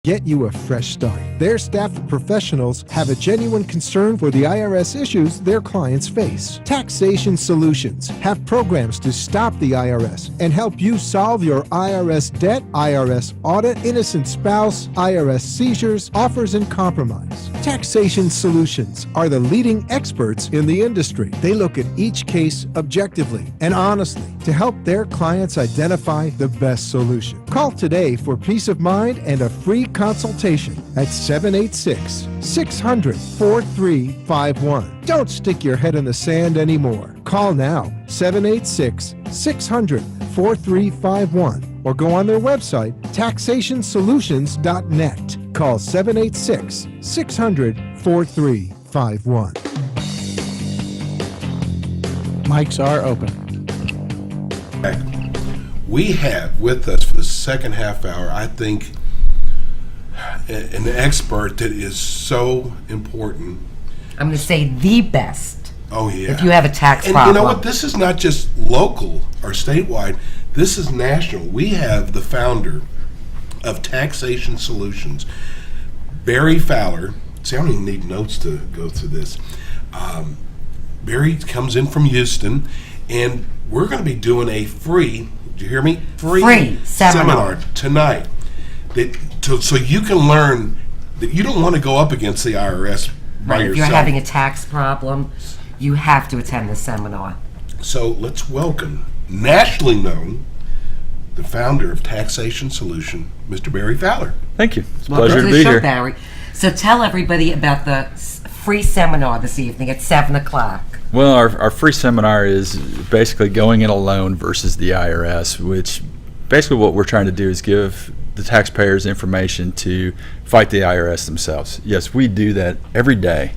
get you a fresh start. Their staff of professionals have a genuine concern for the IRS issues their clients face. Taxation Solutions have programs to stop the IRS and help you solve your IRS debt, IRS audit, innocent spouse, IRS seizures, offers, and compromise. Taxation Solutions are the leading experts in the industry. They look at each case objectively and honestly to help their clients identify the best solution. Call today for peace of mind and a free consultation at 786-600-4351. Don't stick your head in the sand anymore. Call now, 786-600-4351, or go on their website, taxationsolutions.net. Call 786-600-4351. Mics are open. We have with us for the second half hour, I think, an expert that is so important. I'm going to say the best. Oh, yeah. If you have a tax and problem. You know what? This is not just local or statewide. This is national. We have the founder of Taxation Solutions, Barry Fowler. See, I don't even need notes to go through this. Barry comes in from Houston, and we're going to be doing a free, did you hear me? Free seminar tonight. So you can learn that you don't want to go up against the IRS by yourself. If you're having a tax problem, you have to attend the seminar. So let's welcome, nationally known, the founder of Taxation Solution, Mr. Barry Fowler. Thank you. It's a Welcome pleasure to to the be show, here. Barry. So tell everybody about the free seminar this evening at 7 o'clock. Well, our free seminar is basically going it alone versus the IRS, which basically what we're trying to do is give the taxpayers information to fight the IRS themselves. Yes, we do that every day,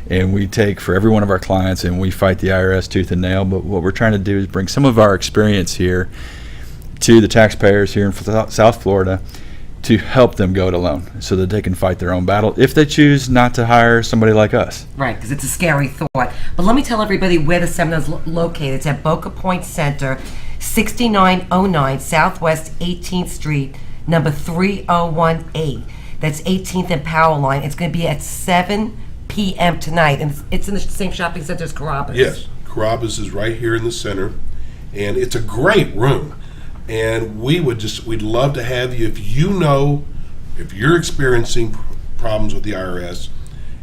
and we take for every one of our clients and we fight the IRS tooth and nail, but what we're trying to do is bring some of our experience here to the taxpayers here in South Florida to help them go it alone so that they can fight their own battle if they choose not to hire somebody like us. Right, because it's a scary thought. But let me tell everybody where the seminar is located. It's at Boca Point Center, 6909 Southwest 18th Street, number 3018. That's 18th and Power Line. It's going to be at 7 p.m. tonight, and it's in the same shopping center as Carrabba's. Yes, Carrabba's is right here in the center, and it's a great room. And we'd love to have you if you're experiencing problems with the IRS.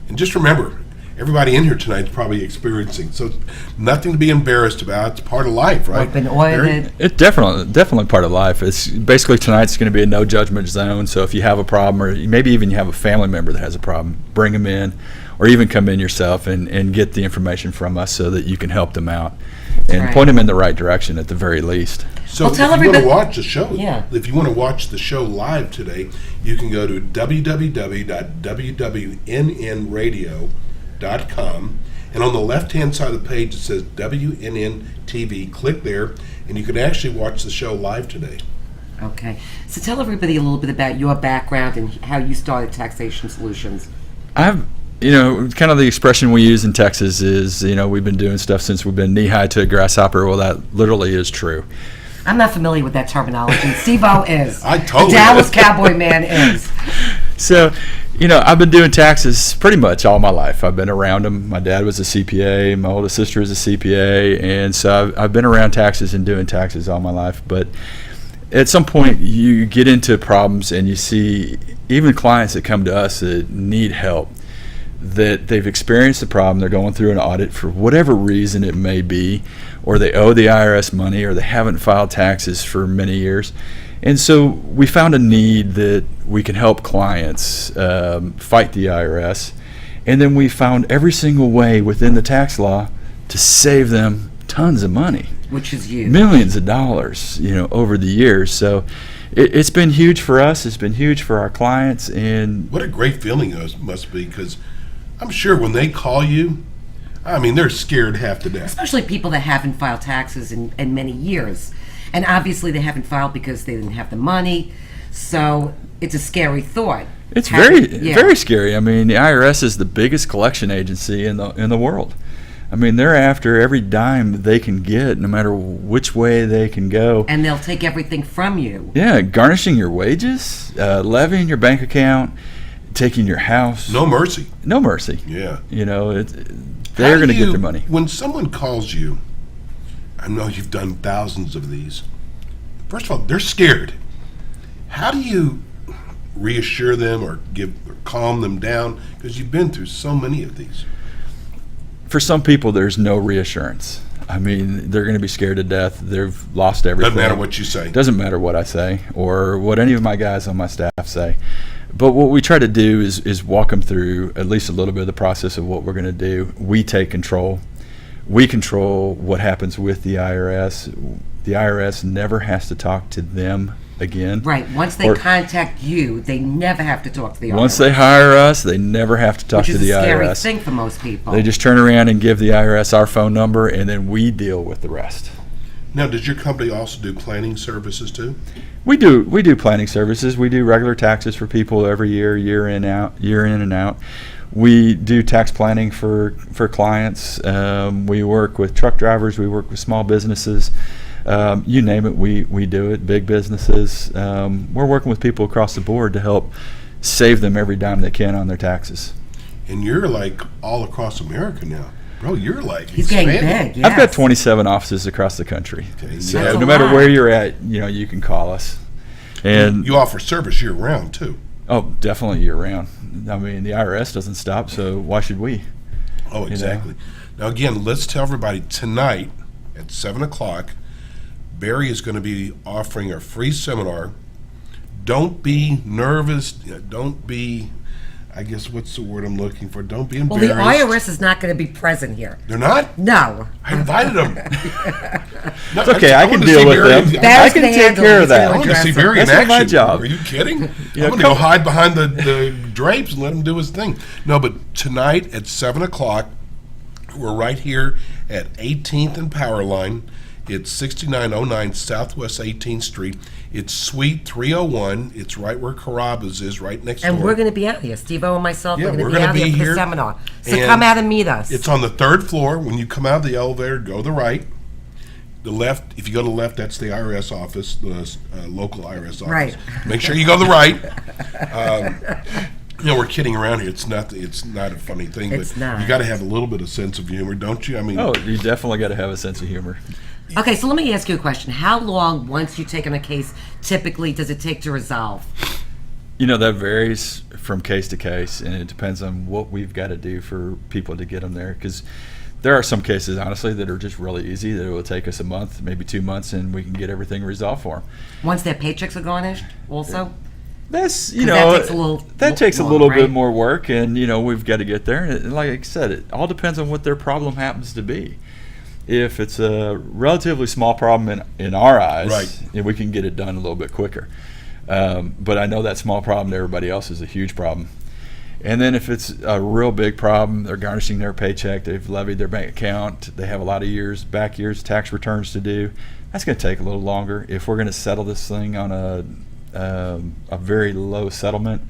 And just remember, everybody in here tonight is probably experiencing. So nothing to be embarrassed about. It's part of life, right? I've been audited. It's definitely part of life. It's basically tonight's going to be a no judgment zone. So if you have a problem, or maybe even you have a family member that has a problem, bring them in, or even come in yourself and get the information from us so that you can help them out and right. point them in the right direction at the very least. So Well, if tell you want everybody- to watch the show, Yeah. if you want to watch the show live today, you can go to www.wwnnradio.com, and on the left-hand side of the page it says WNN TV. Click there, and you can actually watch the show live today. Okay. So tell everybody a little bit about your background and how you started Taxation Solutions. Kind of the expression we use in Texas is, we've been doing stuff since we've been knee-high to a grasshopper. Well, that literally is true. I'm not familiar with that terminology. Steve-O is. I totally The Dallas is. Cowboy Man is. So, I've been doing taxes pretty much all my life. I've been around them. My dad was a CPA. My oldest sister is a CPA. And so I've been around taxes and doing taxes all my life. But at some point, you get into problems and you see even clients that come to us that need help, that they've experienced a problem, they're going through an audit for whatever reason it may be, or they owe the IRS money, or they haven't filed taxes for many years. And so we found a need that we can help clients fight the IRS, and then we found every single way within the tax law to save them tons of money. Which is you. Millions of dollars, over the years. So it's been huge for us, it's been huge for our clients, and What a great feeling it must be, because I'm sure when they call you, they're scared half to death. Especially people that haven't filed taxes in many years. And obviously they haven't filed because they didn't have the money. So it's a scary thought. It's very scary. The IRS is the biggest collection agency in the world. I mean, they're after every dime they can get, no matter which way they can go. And they'll take everything from you. Yeah, garnishing your wages, levying your bank account, taking your house. No mercy. No mercy. Yeah. You know, they're going to get their money. When someone calls you, I know you've done thousands of these. First of all, they're scared. How do you reassure them or calm them down? Because you've been through so many of these. For some people, there's no reassurance. I mean, they're going to be scared to death. They've lost everything. Doesn't matter what you say. Doesn't matter what I say or what any of my guys on my staff say. But what we try to do is walk them through at least a little bit of the process of what we're going to do. We take control. We control what happens with the IRS. The IRS never has to talk to them again. Right. Once they contact you, they never have to talk to the IRS. Once they hire us, they never have to talk to the IRS. Which is a scary thing for most people. They just turn around and give the IRS our phone number, and then we deal with the rest. Now, does your company also do planning services too? We do planning services. We do regular taxes for people every year, year in and out. We do tax planning for clients. We work with truck drivers. We work with small businesses. You name it, we do it. Big businesses. We're working with people across the board to help save them every dime they can on their taxes. And you're like all across America now. Bro, you're like He's getting expanding. big, yes. I've got 27 offices across the country. Okay, So that's no a matter lot. where you're at, you can call us. And You offer service year round too. oh, definitely year round. I mean, the IRS doesn't stop, so why should we? Oh, exactly. Now, again, let's tell everybody tonight at 7 o'clock, Barry is going to be offering a free seminar. Don't be nervous. Don't be, I guess, what's the word I'm looking for? Don't be Well, embarrassed. the IRS is not going to be present here. They're not? No. I invited them. No, It's okay, I can wanted to deal see with Barry them. in- I Barry's can gonna take handle care it. of He's I gonna that. want to see address it. Barry in That's not action. my job. Are you kidding? Yeah, I'm going to come go on. hide behind the drapes and let him do his thing. No, but tonight at 7 o'clock, we're right here at 18th and Powerline. It's 6909 Southwest 18th Street. It's Suite 301. It's right where Carrabba's is, right next door. And we're going to be out here. Steve-O and myself Yeah, are going we're to be gonna out be here for here, the seminar. So and come out and meet us. It's on the 3rd floor. When you come out of the elevator, go to the right. The left, if you go to the left, that's the IRS office, the local IRS office. Right. Make sure you go to the right. We're kidding around here. It's not a funny thing, It's but not. you got to have a little bit of sense of humor, don't you? I mean, Oh, you definitely got to have a sense of humor. Okay, so let me ask you a question. How long, once you take on a case, typically does it take to resolve? That varies from case to case, and it depends on what we've got to do for people to get them there. Because there are some cases, honestly, that are just really easy, that it will take us a month, maybe 2 months, and we can get everything resolved for them. Once their paychecks are garnished, also? That's, 'Cause that takes a little- that takes a long, little right? bit more work, and, we've got to get there. And like I said, it all depends on what their problem happens to be. If it's a relatively small problem in our eyes, Right. we can get it done a little bit quicker. But I know that small problem to everybody else is a huge problem. And then if it's a real big problem, they're garnishing their paycheck, they've levied their bank account, they have a lot of back years tax returns to do, that's going to take a little longer. If we're going to settle this thing on a very low settlement,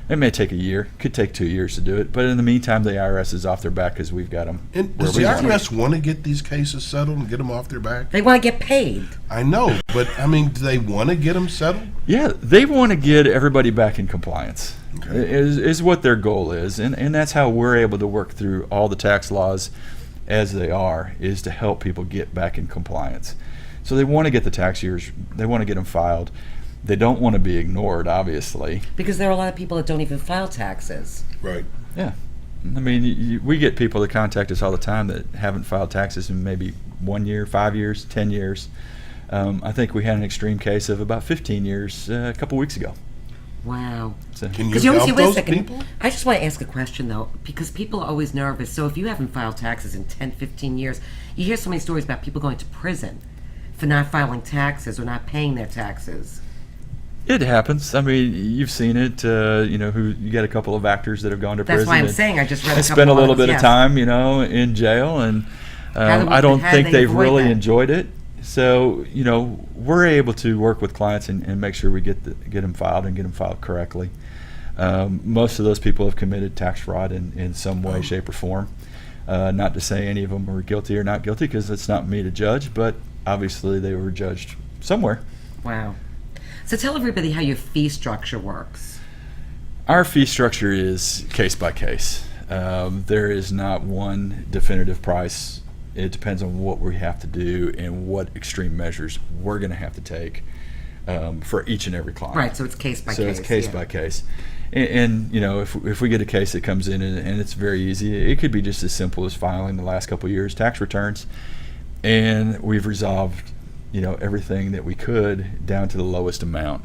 it may take a year, could take 2 years to do it. But in the meantime, the IRS is off their back because we've got them. and does the IRS want to get these cases settled and get them off their back? They want to get paid. I know, but I mean, do they want to get them settled? Yeah, they want to get everybody back in compliance. Okay. Is what their goal is, and that's how we're able to work through all the tax laws as they are, is to help people get back in compliance. So they want to get the tax years, they want to get them filed. They don't want to be ignored, obviously. Because there are a lot of people that don't even file taxes. Right. Yeah. I mean, we get people that contact us all the time that haven't filed taxes in maybe 1 year, 5 years, 10 years. I think we had an extreme case of about 15 years a couple weeks ago. Wow. So, Can you Because you always help say, wait a those second. people? I just want to ask a question, though, because people are always nervous. So if you haven't filed taxes in 10, 15 years, you hear so many stories about people going to prison for not filing taxes or not paying their taxes. it happens. I mean, you've seen it. You got a couple of actors that have gone to That's prison. why I'm and saying I just read a couple spent a little articles, bit yes. of time, in jail, and How do we- I don't how do think they they've avoid really that? enjoyed it. So, we're able to work with clients and make sure we get them filed and get them filed correctly. Most of those people have committed tax fraud in some way, shape, or form. Not to say any of them were guilty or not guilty, because it's not me to judge, but obviously they were judged somewhere. Wow. So tell everybody how your fee structure works. Our fee structure is case by case. There is not one definitive price. It depends on what we have to do and what extreme measures we're going to have to take for each and every client. Right, so it's case by case. So it's case by case. And you know, if we get a case that comes in and it's very easy, it could be just as simple as filing the last couple of years' tax returns, and we've resolved, you know, everything that we could down to the lowest amount.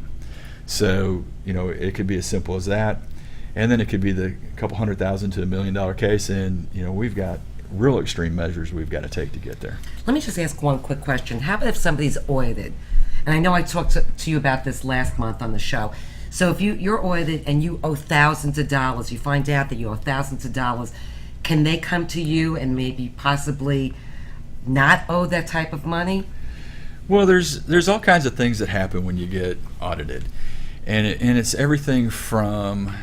So, you know, it could be as simple as that, and then it could be the couple $100,000 to $1 million case, and you know, we've got real extreme measures we've got to take to get there. Let me just ask one quick question. How about if somebody's audited? And I know I talked to you about this last month on the show. So if you're audited and you owe thousands of dollars, you find out that you owe thousands of dollars, can they come to you and maybe possibly not owe that type of money? Well, there's all kinds of things that happen when you get audited, and it's everything from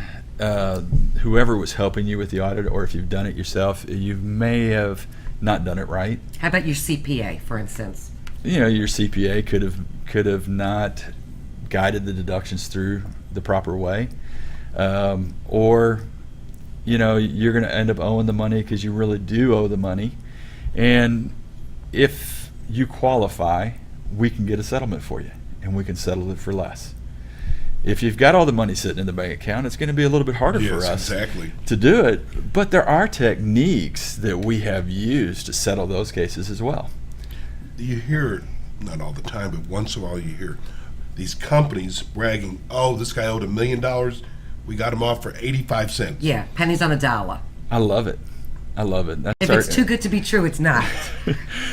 whoever was helping you with the audit, or if you've done it yourself, you may have not done it right. How about your CPA, for instance? You know, your CPA could have not guided the deductions through the proper way, or you know, you're going to end up owing the money because you really do owe the money, and if you qualify, we can get a settlement for you, and we can settle it for less. If you've got all the money sitting in the bank account, it's going to be a little bit harder for us to do it. But there are techniques that we have used to settle those cases as well. You hear, not all the time, but once in a while you hear these companies bragging, oh, this guy owed $1 million, we got him off for 85 cents. Yeah, pennies on a dollar. I love it. I love it. If it's too good to be true, it's not.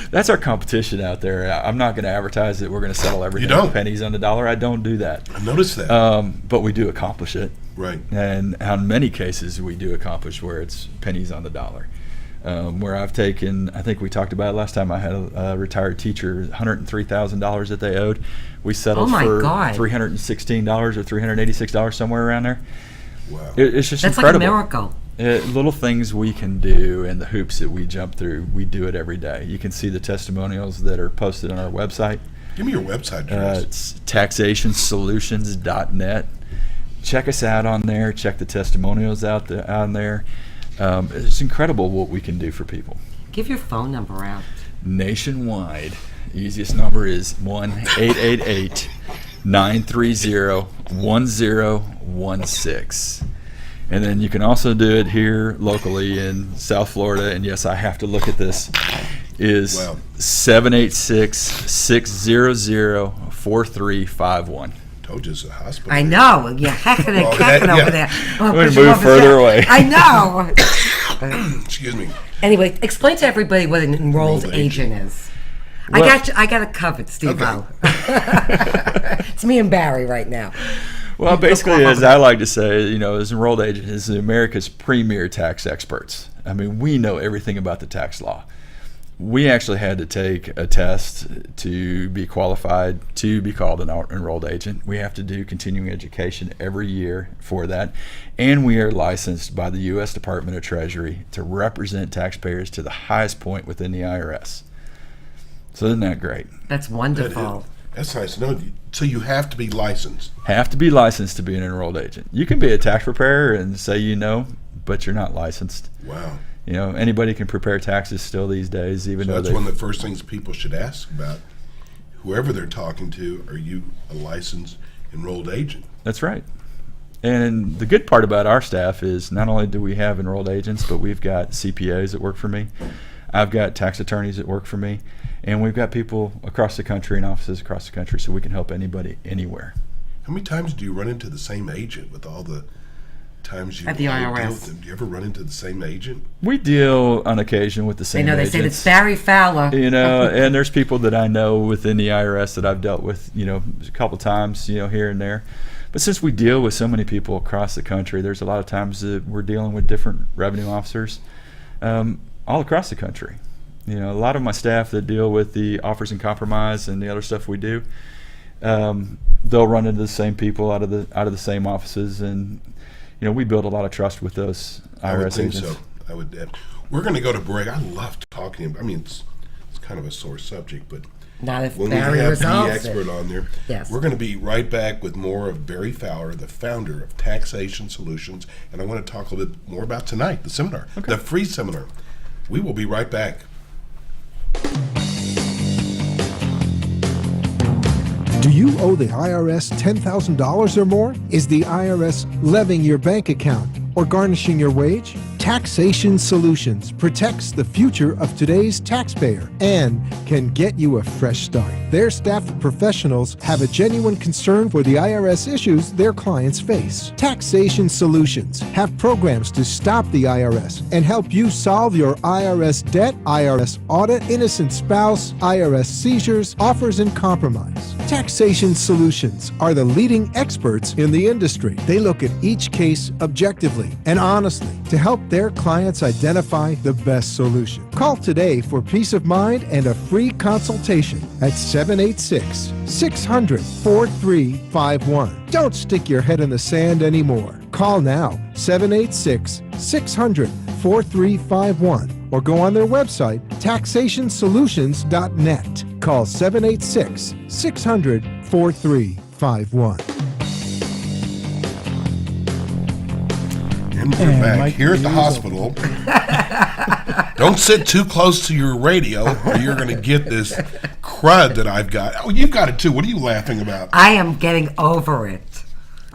That's our competition out there. I'm not going to advertise that we're going to settle everything You don't? for pennies on the dollar. I don't do that. I noticed that. But we do accomplish it. Right. And in many cases, we do accomplish where it's pennies on the dollar. Where I've taken, I think we talked about it last time, I had a retired teacher, $103,000 that they owed. We settled for $316 or $386, somewhere around there. Wow. It's just That's incredible. like a miracle. Little things we can do and the hoops that we jump through, we do it every day. You can see the testimonials that are posted on our website. Give me your website address. It's taxationsolutions.net. Check us out on there. Check the testimonials out on there. It's incredible what we can do for people. Give your phone number out. Nationwide, easiest number is 1-888-930-1016. And then you can also do it here locally in South Florida, and yes, I have to look at this, is 786-600-4351. Told you it's a hospital. I know. You're hacking and cacking over there. I'm going to move further away. I know. Excuse me. Anyway, explain to everybody what an enrolled agent is. Well, I got it covered, Steve-O. It's me and Barry right now. Well, basically, as I like to say, you know, as an enrolled agent is America's premier tax experts. I mean, we know everything about the tax law. We actually had to take a test to be qualified to be called an enrolled agent. We have to do continuing education every year for that. And we are licensed by the U.S. Department of Treasury to represent taxpayers to the highest point within the IRS. So isn't that great? That's wonderful. That's nice to know. So you have to be licensed. Have to be licensed to be an enrolled agent. You can be a tax preparer and say you know, but you're not licensed. Wow. You know, anybody can prepare taxes still these days, even though that's one of the first things people should ask about. Whoever they're talking to, are you a licensed enrolled agent? That's right. And the good part about our staff is not only do we have enrolled agents, but we've got CPAs that work for me. I've got tax attorneys that work for me. And we've got people across the country and offices across the country, so we can help anybody anywhere. How many times do you run into the same agent with all the times you at the deal IRS? with them? Do you ever run into the same agent? We deal on occasion with the same agents. They say it's Barry Fowler. You know, and there's people that I know within the IRS that I've dealt with, you know, a couple times, you know, here and there. But since we deal with so many people across the country, there's a lot of times that we're dealing with different revenue officers all across the country. You know, a lot of my staff that deal with the offers and compromise and the other stuff we do, they'll run into the same people out of the same offices, and you know, we build a lot of trust with those IRS agents. We're going to go to break. I love talking. I mean, it's kind of a sore subject, but Not if when we Barry have the resolves expert it. on there, Yes. we're going to be right back with more of Barry Fowler, the founder of Taxation Solutions, and I want to talk a little bit more about tonight, the seminar, the free seminar. We will be right back. Do you owe the IRS $10,000 or more? Is the IRS levying your bank account or garnishing your wage? Taxation Solutions protects the future of today's taxpayer and can get you a fresh start. Their staff of professionals have a genuine concern for the IRS issues their clients face. Taxation Solutions have programs to stop the IRS and help you solve your IRS debt, IRS audit, innocent spouse, IRS seizures, offers, and compromise. Taxation Solutions are the leading experts in the industry. They look at each case objectively and honestly to help their clients identify the best solution. Call today for peace of mind and a free consultation at 786-600-4351. Don't stick your head in the sand anymore. Call now, 786-600-4351, or go on their website, taxationsolutions.net. Call 786-600-4351. And we're And back Mike here at the is hospital. Don't sit too close to your radio or you're going to get this crud that I've got. Oh, you've got it too. What are you laughing about? I am getting over it.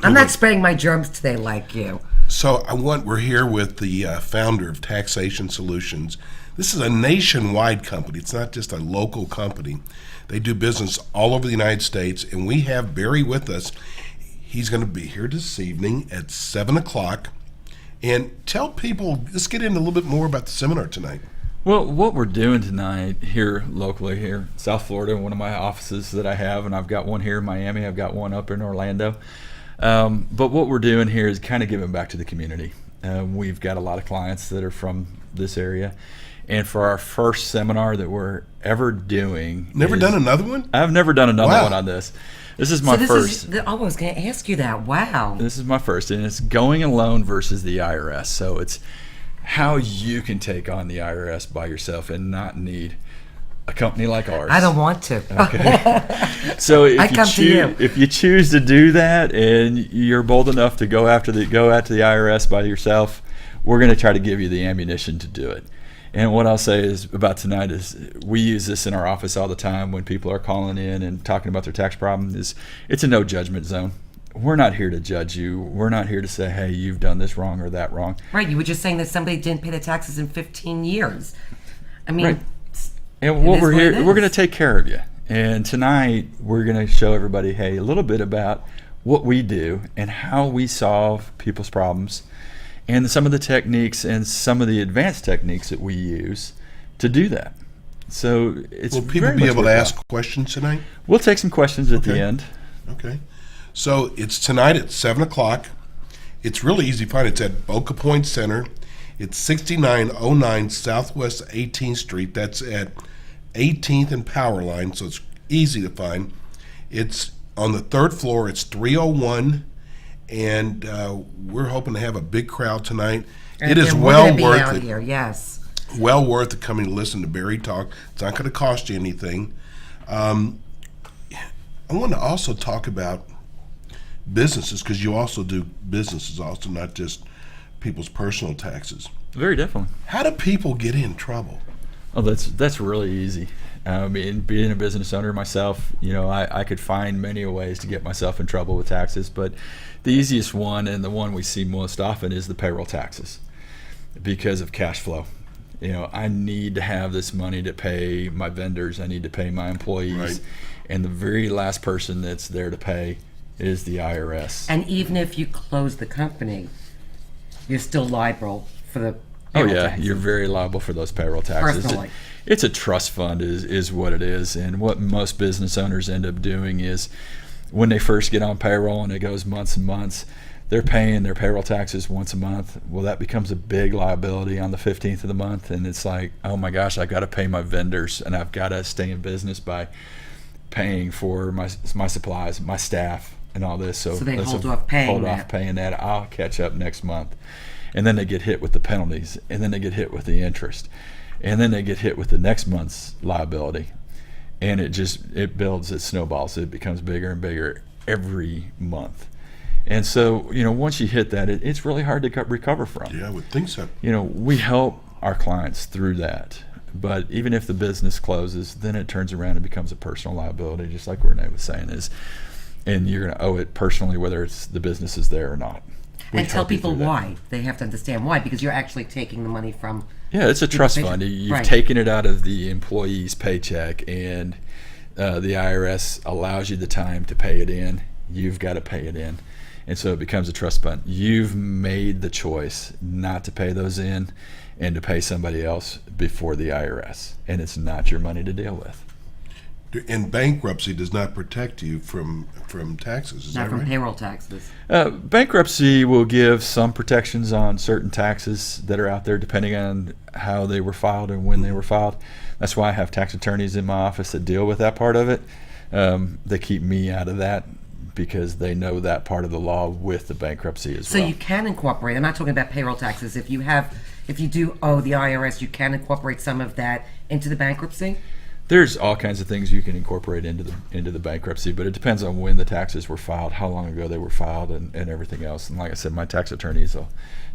I'm not spraying my germs today like you. So we're here with the founder of Taxation Solutions. This is a nationwide company. It's not just a local company. They do business all over the United States, and we have Barry with us. He's going to be here this evening at 7 o'clock. And tell people, let's get into a little bit more about the seminar tonight. Well, what we're doing tonight here locally, here in South Florida, one of my offices that I have, and I've got one here in Miami, I've got one up in Orlando. But what we're doing here is kind of giving back to the community. We've got a lot of clients that are from this area. And for our first seminar that we're ever doing. Never done another one? I've never done another Wow. one on this. This is my first. I was going to ask you that. Wow. This is my first, and it's going alone versus the IRS. So it's how you can take on the IRS by yourself and not need a company like ours. I don't want to. Okay. So I come to you. if you choose to do that and you're bold enough to go after the IRS by yourself, we're going to try to give you the ammunition to do it. And what I'll say is about tonight is we use this in our office all the time when people are calling in and talking about their tax problem. It's a no judgment zone. We're not here to judge you. We're not here to say, hey, you've done this wrong or that wrong. Right. You were just saying that somebody didn't pay the taxes in 15 years. I mean, Right. And what we're here, it we're going to is. take care of you. And tonight we're going to show everybody, hey, a little bit about what we do and how we solve people's problems, and some of the techniques and some of the advanced techniques that we use to do that. So it's Will people very be much able to worthwhile. ask questions tonight? We'll take some questions at the Okay. end. Okay. So it's tonight at 7 o'clock. It's really easy to find. It's at Boca Point Center. It's 6909 Southwest 18th Street. That's at 18th and Power Line, so it's easy to find. It's on the third floor. It's 301, and we're hoping to have a big crowd tonight. It is and we're well gonna be worth out it. here, yes. Well worth it coming to listen to Barry talk. It's not going to cost you anything. I want to also talk about businesses, because you also do businesses also, not just people's personal taxes. Very definitely. How do people get in trouble? Oh, that's really easy. I mean, being a business owner myself, I could find many ways to get myself in trouble with taxes, but the easiest one and the one we see most often is the payroll taxes because of cash flow. I need to have this money to pay my vendors. I need to pay my employees. Right. And the very last person that's there to pay is the IRS. And even if you close the company, you're still liable for the Oh payroll yeah, taxes. you're very liable for those payroll taxes. Personally. It's a trust fund is what it is. And what most business owners end up doing is when they first get on payroll and it goes months and months, they're paying their payroll taxes once a month. Well, that becomes a big liability on the 15th of the month. And it's like, oh my gosh, I've got to pay my vendors and I've got to stay in business by paying for my supplies, my staff, and all this. So So they let's hold off paying hold that. off paying that. I'll catch up next month. and then they get hit with the penalties, and then they get hit with the interest, and then they get hit with the next month's liability, and it builds, it snowballs, it becomes bigger and bigger every month. And so, once you hit that, it's really hard to recover from. Yeah, I would think so. We help our clients through that. But even if the business closes, then it turns around and becomes a personal liability, just like Renee was saying, and you're going to owe it personally, whether it's the business is there or not. And tell people why. They have to understand why, because you're actually taking the money from... Yeah, it's a trust fund. You've taken it out of the employee's paycheck, and the IRS allows you the time to pay it in. You've got to pay it in. And so it becomes a trust fund. You've made the choice not to pay those in and to pay somebody else before the IRS. And it's not your money to deal with. And bankruptcy does not protect you from taxes, is that right? Not from payroll taxes. Bankruptcy will give some protections on certain taxes that are out there, depending on how they were filed and when they were filed. That's why I have tax attorneys in my office that deal with that part of it. They keep me out of that, because they know that part of the law with the bankruptcy as well. So you can incorporate, I'm not talking about payroll taxes, if you do owe the IRS, you can incorporate some of that into the bankruptcy? There's all kinds of things you can incorporate into the bankruptcy, but it depends on when the taxes were filed, how long ago they were filed, and everything else. And like I said, my tax attorneys will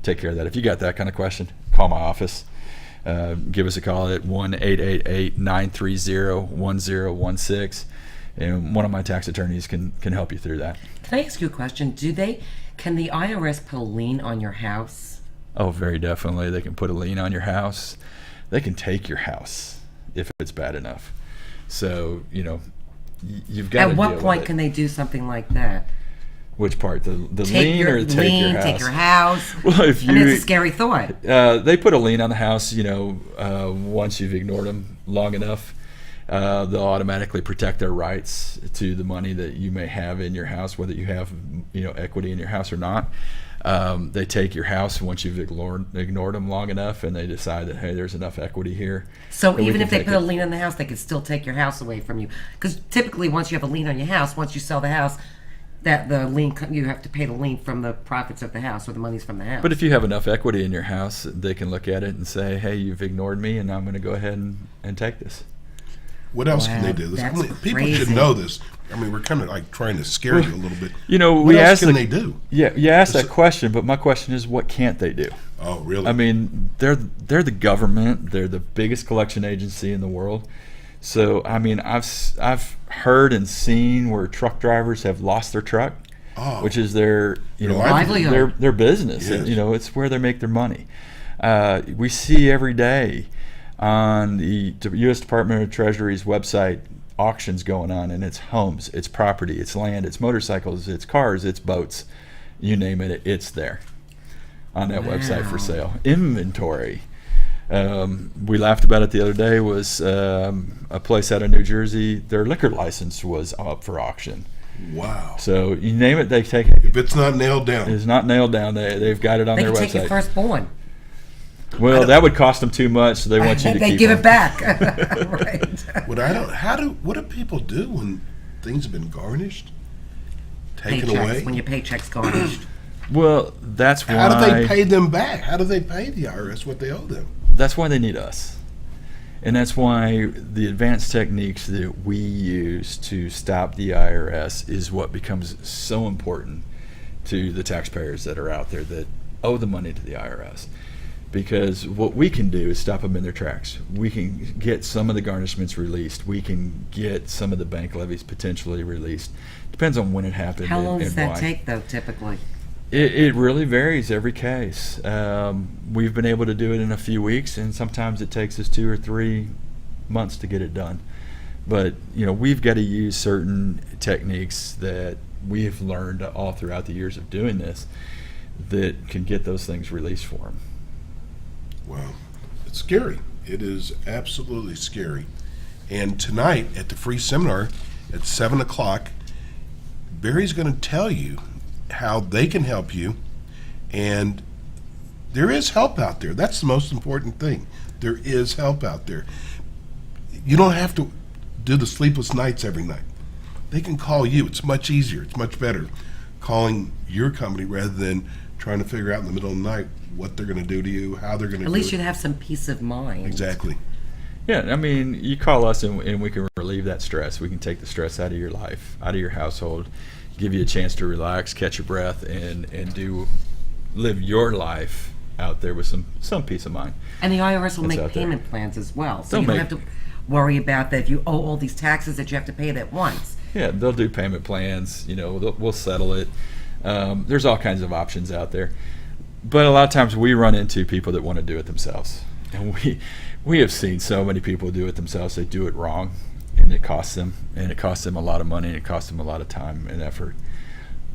take care of that. If you got that kind of question, call my office. Give us a call at 1-888-930-1016. And one of my tax attorneys can help you through that. Can I ask you a question? Can the IRS put a lien on your house? Oh, very definitely. They can put a lien on your house. They can take your house if it's bad enough. So, you've got to At what deal point with it. can they do something like that? Which part? The Take lien your or take lien, your house? take your house. Well, if you, it's a scary thought. They put a lien on the house, once you've ignored them long enough. They'll automatically protect their rights to the money that you may have in your house, whether you have equity in your house or not. They take your house once you've ignored them long enough, and they decide that, hey, there's enough equity here. So even if they put a lien on the house, they could still take your house away from you. Because typically, once you have a lien on your house, once you sell the house, that the lien, you have to pay the lien from the profits of the house, or the money's from the house. But if you have enough equity in your house, they can look at it and say, hey, you've ignored me, and I'm going to go ahead and take this. What else can they do? That's People crazy. should know this. I mean, we're kind of like trying to scare you a little bit. What what else can they do? Yeah, you asked that question, but my question is, what can't they do? Oh, really? I mean, they're the government. They're the biggest collection agency in the world. So, I mean, I've heard and seen where truck drivers have lost their truck, which is their livelihood. their business. Yes. It's where they make their money. We see every day on the U.S. Department of Treasury's website auctions going on, and it's homes, it's property, it's land, it's motorcycles, it's cars, it's boats, you name it, it's there on that website for sale. Inventory. We laughed about it the other day. Was a place out of New Jersey, their liquor license was up for auction. Wow. So you name it, they take it. If it's not nailed down. It's not nailed down. They've got it on They their can website. take your firstborn. Well, that would cost them too much, so they want you to They keep give them. it back. Right. What do people do when things have been garnished? Taken Paychecks, away? when your paycheck's garnished. Well, that's why. How do they pay them back? How do they pay the IRS what they owe them? That's why they need us. And that's why the advanced techniques that we use to stop the IRS is what becomes so important to the taxpayers that are out there that owe the money to the IRS. Because what we can do is stop them in their tracks. We can get some of the garnishments released. We can get some of the bank levies potentially released. Depends on when it happened. How long does and that why. take, though, typically? It really varies every case. We've been able to do it in a few weeks, and sometimes it takes us 2 or 3 months to get it done. But we've got to use certain techniques that we've learned all throughout the years of doing this that can get those things released for them. Wow. It's scary. It is absolutely scary. And tonight at the free seminar at 7 o'clock, Barry's going to tell you how they can help you. And there is help out there. That's the most important thing. There is help out there. You don't have to do the sleepless nights every night. They can call you. It's much easier. It's much better calling your company rather than trying to figure out in the middle of the night what they're going to do to you, how they're going to At do least it. you'd have some peace of mind. Exactly. Yeah, I mean, you call us and we can relieve that stress. We can take the stress out of your life, out of your household, give you a chance to relax, catch your breath, and live your life out there with some peace of mind. And the IRS will That's make out there. payment plans as well. So They'll you don't make- have to worry about that if you owe all these taxes that you have to pay it at once. Yeah, they'll do payment plans. We'll settle it. There's all kinds of options out there. But a lot of times we run into people that want to do it themselves. And we have seen so many people do it themselves. They do it wrong, and it costs them. And it costs them a lot of money, and it costs them a lot of time and effort.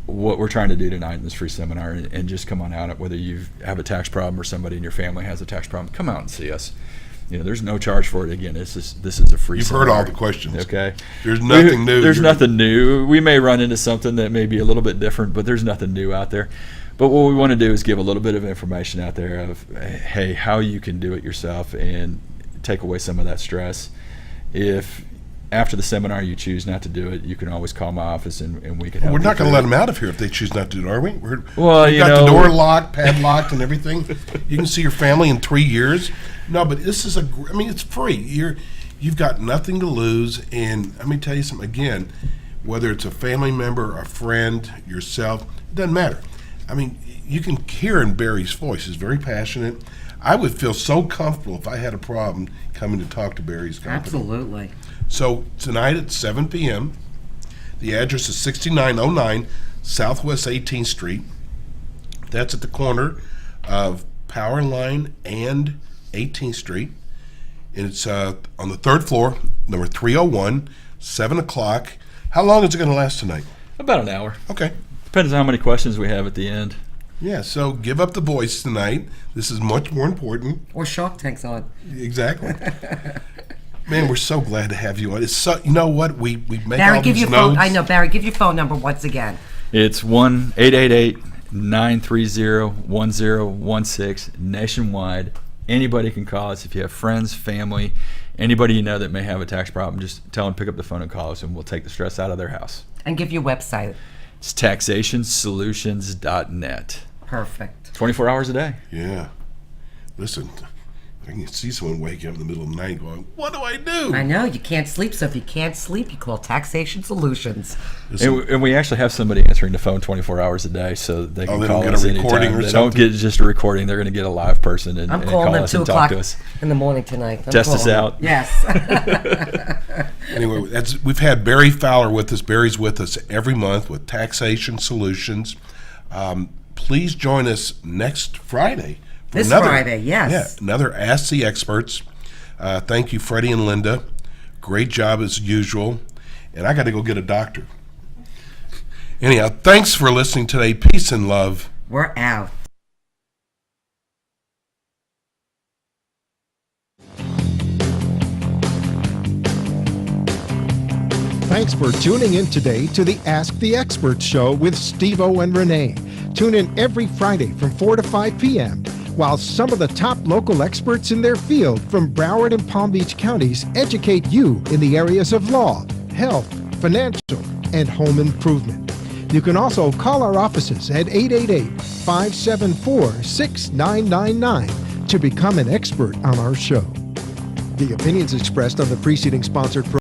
What we're trying to do tonight in this free seminar, and just come on out, whether you have a tax problem or somebody in your family has a tax problem, come out and see us. There's no charge for it. Again, this is a free You've seminar. heard all the questions. Okay. There's nothing new. There's nothing new. We may run into something that may be a little bit different, but there's nothing new out there. But what we want to do is give a little bit of information out there of, hey, how you can do it yourself and take away some of that stress. If after the seminar you choose not to do it, you can always call my office and we can help We're you not going to through let it. them out of here if they choose not to do it, are we? Well, we've got the door locked, padlocked, and everything. You can see your family in 3 years. No, but this is it's free. You've got nothing to lose. And let me tell you something again, whether it's a family member, a friend, yourself, it doesn't matter. I mean, you can hear in Barry's voice. He's very passionate. I would feel so comfortable if I had a problem coming to talk to Barry's company. Absolutely. So tonight at 7 p.m., the address is 6909 Southwest 18th Street. That's at the corner of Power Line and 18th Street. And it's on the third floor, number 301, 7 o'clock. How long is it going to last tonight? About an hour. Okay. Depends on how many questions we have at the end. Yeah, so give up the voice tonight. This is much more important. Or Shark Tank's on. Exactly. Man, we're so glad to have you on. It's so, you know what? We make Barry, all give these your phone. notes. I know, Barry, give your phone number once again. It's 1-888-930-1016 nationwide. Anybody can call us. If you have friends, family, anybody you know that may have a tax problem, just tell them pick up the phone and call us, and we'll take the stress out of their house. And give your website. It's taxationsolutions.net. Perfect. 24 hours a day. Yeah. Listen, I can see someone waking up in the middle of the night going, what do I do? I know, you can't sleep, so if you can't sleep, you call Taxation Solutions. Listen, And we actually have somebody answering the phone 24 hours a day, so they can they call don't get us a recording anytime. or They don't something? get just a recording. They're going to get a live person and I'm and calling call them us 2 and talk o'clock to us. in the morning tonight. I'm Test us calling out. them. Yes. anyway, we've had Barry Fowler with us. Barry's with us every month with Taxation Solutions. Please join us next Friday. For This Friday, yes. Yeah, another Ask the Experts. Thank you, Freddie and Linda. Great job as usual. And I got to go get a doctor. Anyhow, thanks for listening today. Peace and love. We're out. Thanks for tuning in today to the Ask the Experts show with Steve-O and Renee. Tune in every Friday from 4 to 5 p.m. while some of the top local experts in their field from Broward and Palm Beach counties educate you in the areas of law, health, financial, and home improvement. You can also call our offices at 888-574-6999 to become an expert on our show. The opinions expressed on the preceding sponsored program